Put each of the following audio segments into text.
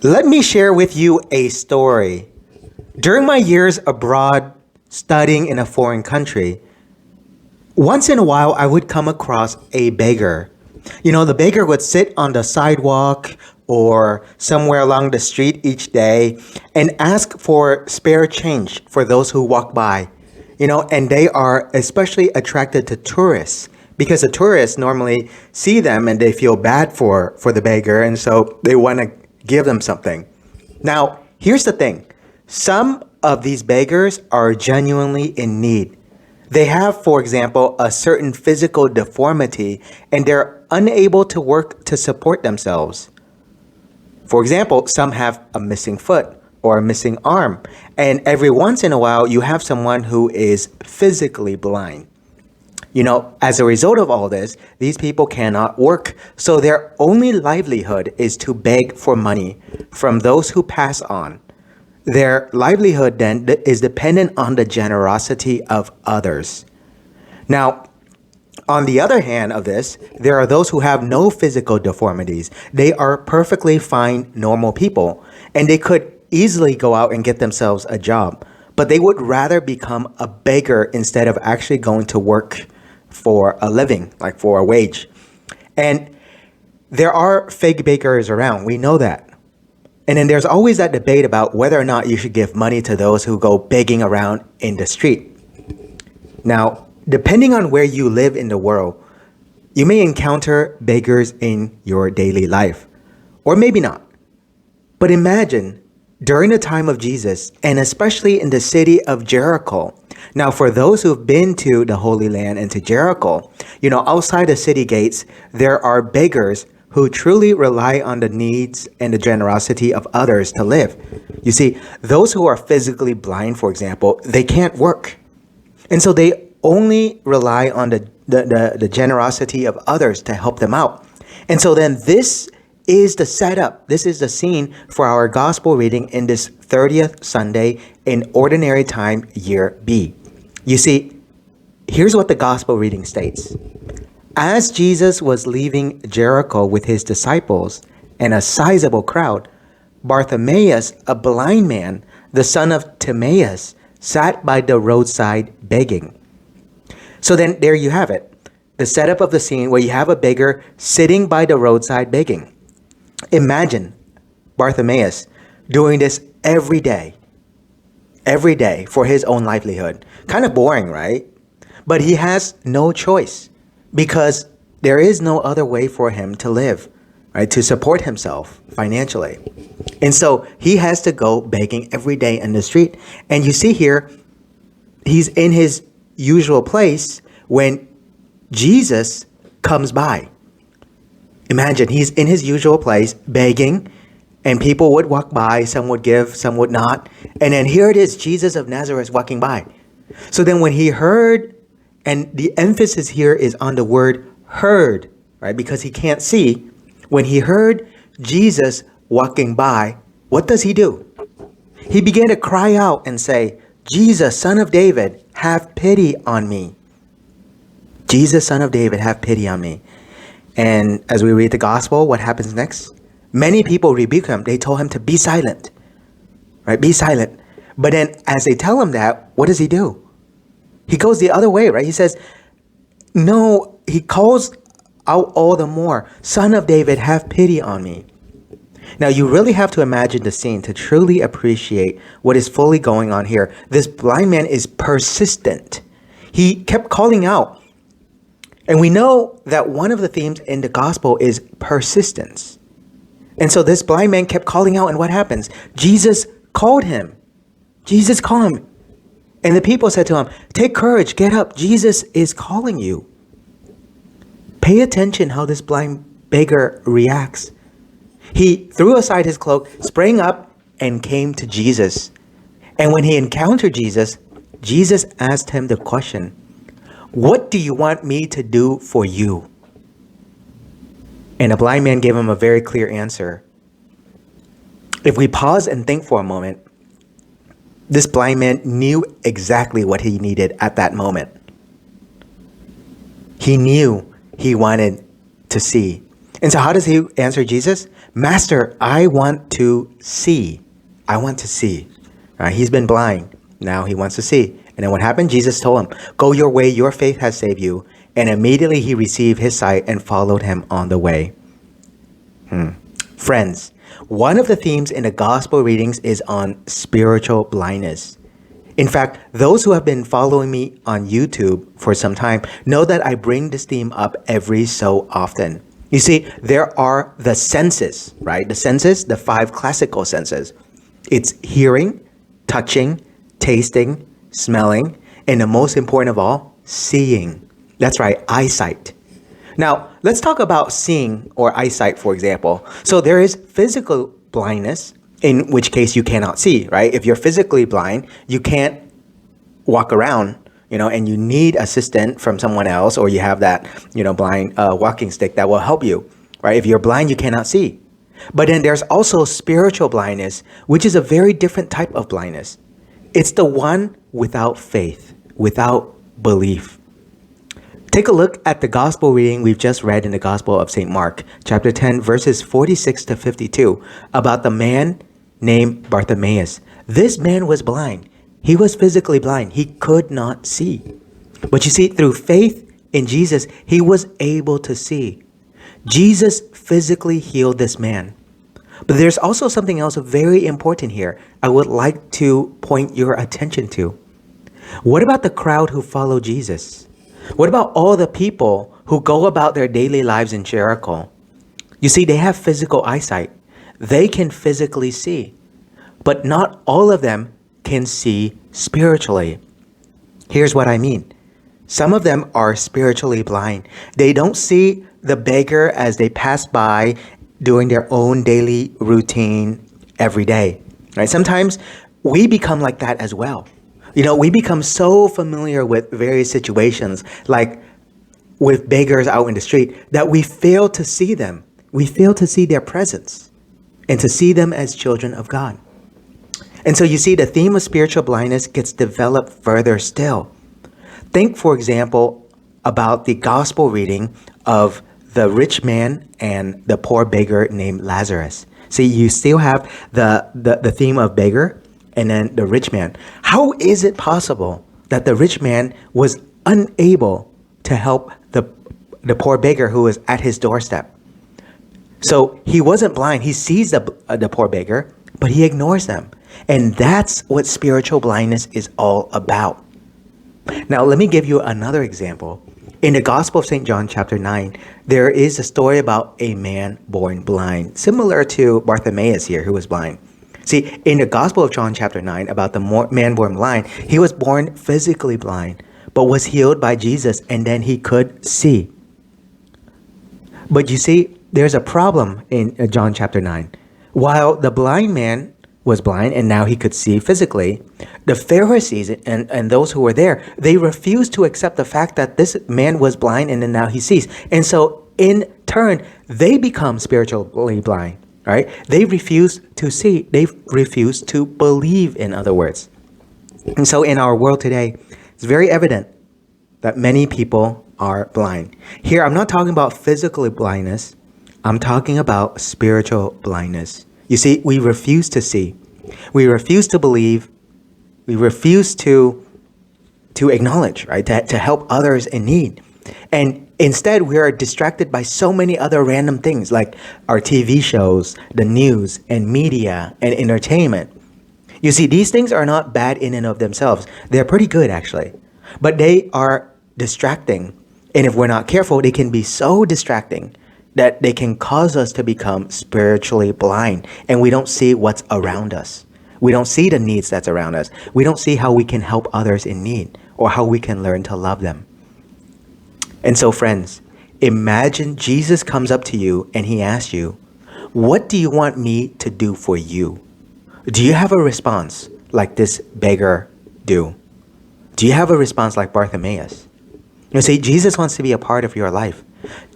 Let me share with you a story. During my years abroad studying in a foreign country, once in a while I would come across a beggar. The beggar would sit on the sidewalk or somewhere along the street each day and ask for spare change for those who walk by. And they are especially attracted to tourists because the tourists normally see them and they feel bad for the beggar, and so they want to give them something. Now, here's the thing. Some of these beggars are genuinely in need. They have, for example, a certain physical deformity and they're unable to work to support themselves. For example, some have a missing foot or a missing arm, and every once in a while you have someone who is physically blind. As a result of all this, these people cannot work, so their only livelihood is to beg for money from those who pass on. Their livelihood then is dependent on the generosity of others. Now, on the other hand of this, there are those who have no physical deformities. They are perfectly fine, normal people, and they could easily go out and get themselves a job, but they would rather become a beggar instead of actually going to work for a living, like for a wage. And there are fake beggars around. We know that. And then there's always that debate about whether or not you should give money to those who go begging around in the street. Now, depending on where you live in the world, you may encounter beggars in your daily life, or maybe not. But imagine during the time of Jesus, and especially in the city of Jericho. Now, for those who've been to the Holy Land and to Jericho, outside the city gates, there are beggars who truly rely on the needs and the generosity of others to live. You see, those who are physically blind, for example, they can't work. And so they only rely on the generosity of others to help them out. And so then this is the setup. This is the scene for our gospel reading in this 30th Sunday in Ordinary Time, Year B. You see, here's what the gospel reading states. As Jesus was leaving Jericho with his disciples and a sizable crowd, Bartimaeus, a blind man, the son of Timaeus, sat by the roadside begging. So then there you have it. The setup of the scene where you have a beggar sitting by the roadside begging. Imagine Bartimaeus doing this every day for his own livelihood. Kind of boring, right? But he has no choice because there is no other way for him to live, right? To support himself financially. And so he has to go begging every day in the street. And you see here, he's in his usual place when Jesus comes by. Imagine he's in his usual place begging, and people would walk by. Some would give, some would not. And then here it is, Jesus of Nazareth walking by. So then when he heard, and the emphasis here is on the word heard, right? Because he can't see. When he heard Jesus walking by, what does he do? He began to cry out and say, Jesus, Son of David, have pity on me. Jesus, Son of David, have pity on me. And as we read the gospel, what happens next? Many people rebuke him. They told him to be silent, right? Be silent. But then as they tell him that, what does he do? He goes the other way, right? He says, no, he calls out all the more, Son of David, have pity on me. Now, you really have to imagine the scene to truly appreciate what is fully going on here. This blind man is persistent. He kept calling out. And we know that one of the themes in the gospel is persistence. And so this blind man kept calling out, and what happens? Jesus called him. Jesus called him. And the people said to him, take courage, get up. Jesus is calling you. Pay attention how this blind beggar reacts. He threw aside his cloak, sprang up, and came to Jesus. And when he encountered Jesus, Jesus asked him the question, what do you want me to do for you? And the blind man gave him a very clear answer. If we pause and think for a moment, this blind man knew exactly what he needed at that moment. He knew he wanted to see. And so how does he answer Jesus? Master, I want to see. I want to see. Right? He's been blind. Now he wants to see. And then what happened? Jesus told him, go your way, your faith has saved you. And immediately he received his sight and followed him on the way. Friends, one of the themes in the gospel readings is on spiritual blindness. In fact, those who have been following me on YouTube for some time know that I bring this theme up every so often. You see, there are the senses, right? The senses, the 5 classical senses. It's hearing, touching, tasting, smelling, and the most important of all, seeing. That's right, eyesight. Now, let's talk about seeing or eyesight, for example. So there is physical blindness, in which case you cannot see, right? If you're physically blind, you can't walk around, and you need assistance from someone else, or you have that, blind walking stick that will help you, right? If you're blind, you cannot see. But then there's also spiritual blindness, which is a very different type of blindness. It's the one without faith, without belief. Take a look at the gospel reading we've just read in the Gospel of St. Mark, chapter 10, verses 46 to 52, about the man named Bartimaeus. This man was blind. He was physically blind. He could not see. But you see, through faith in Jesus, he was able to see. Jesus physically healed this man. But there's also something else very important here I would like to point your attention to. What about the crowd who followed Jesus? What about all the people who go about their daily lives in Jericho? You see, they have physical eyesight. They can physically see. But not all of them can see spiritually. Here's what I mean. Some of them are spiritually blind. They don't see the beggar as they pass by doing their own daily routine every day. Right? Sometimes we become like that as well. We become so familiar with various situations, like with beggars out in the street, that we fail to see them. We fail to see their presence and to see them as children of God. And so you see, the theme of spiritual blindness gets developed further still. Think, for example, about the gospel reading of the rich man and the poor beggar named Lazarus. See, you still have the theme of beggar and then the rich man. How is it possible that the rich man was unable to help the poor beggar who was at his doorstep? So he wasn't blind. He sees the poor beggar, but he ignores them. And that's what spiritual blindness is all about. Now, let me give you another example. In the Gospel of St. John chapter 9, there is a story about a man born blind, similar to Bartimaeus here, who was blind. See, in the Gospel of John chapter 9, about the man born blind, he was born physically blind, but was healed by Jesus, and then he could see. But you see, there's a problem in John chapter 9. While the blind man was blind and now he could see physically, the Pharisees and those who were there, they refused to accept the fact that this man was blind and then now he sees. And so in turn, they become spiritually blind, right? They refuse to see. They refuse to believe, in other words. And so in our world today, it's very evident that many people are blind. Here, I'm not talking about physical blindness. I'm talking about spiritual blindness. You see, we refuse to see. We refuse to believe. We refuse to acknowledge, right? To help others in need. And instead, we are distracted by so many other random things like our TV shows, the news, and media, and entertainment. You see, these things are not bad in and of themselves. They're pretty good, actually. But they are distracting. And if we're not careful, they can be so distracting that they can cause us to become spiritually blind, and we don't see what's around us. We don't see the needs that's around us. We don't see how we can help others in need or how we can learn to love them. And so, friends, imagine Jesus comes up to you and he asks you, what do you want me to do for you? Do you have a response like this beggar do? Do you have a response like Bartimaeus? You see, Jesus wants to be a part of your life.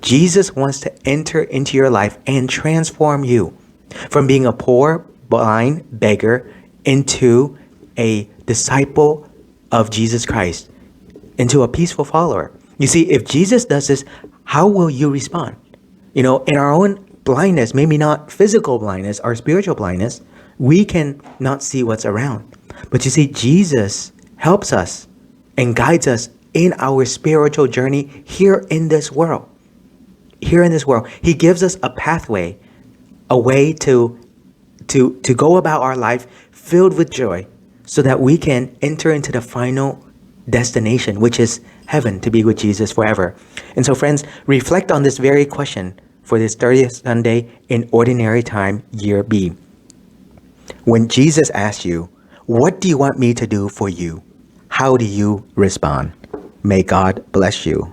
Jesus wants to enter into your life and transform you from being a poor, blind beggar into a disciple of Jesus Christ, into a peaceful follower. You see, if Jesus does this, how will you respond? In our own blindness, maybe not physical blindness or spiritual blindness, we can not see what's around. But you see, Jesus helps us and guides us in our spiritual journey here in this world. Here in this world, he gives us a pathway, a way to go about our life filled with joy, so that we can enter into the final destination, which is heaven, to be with Jesus forever. And so, friends, reflect on this very question for this 30th Sunday in Ordinary Time, Year B. When Jesus asks you, "What do you want me to do for you?" how do you respond? May God bless you.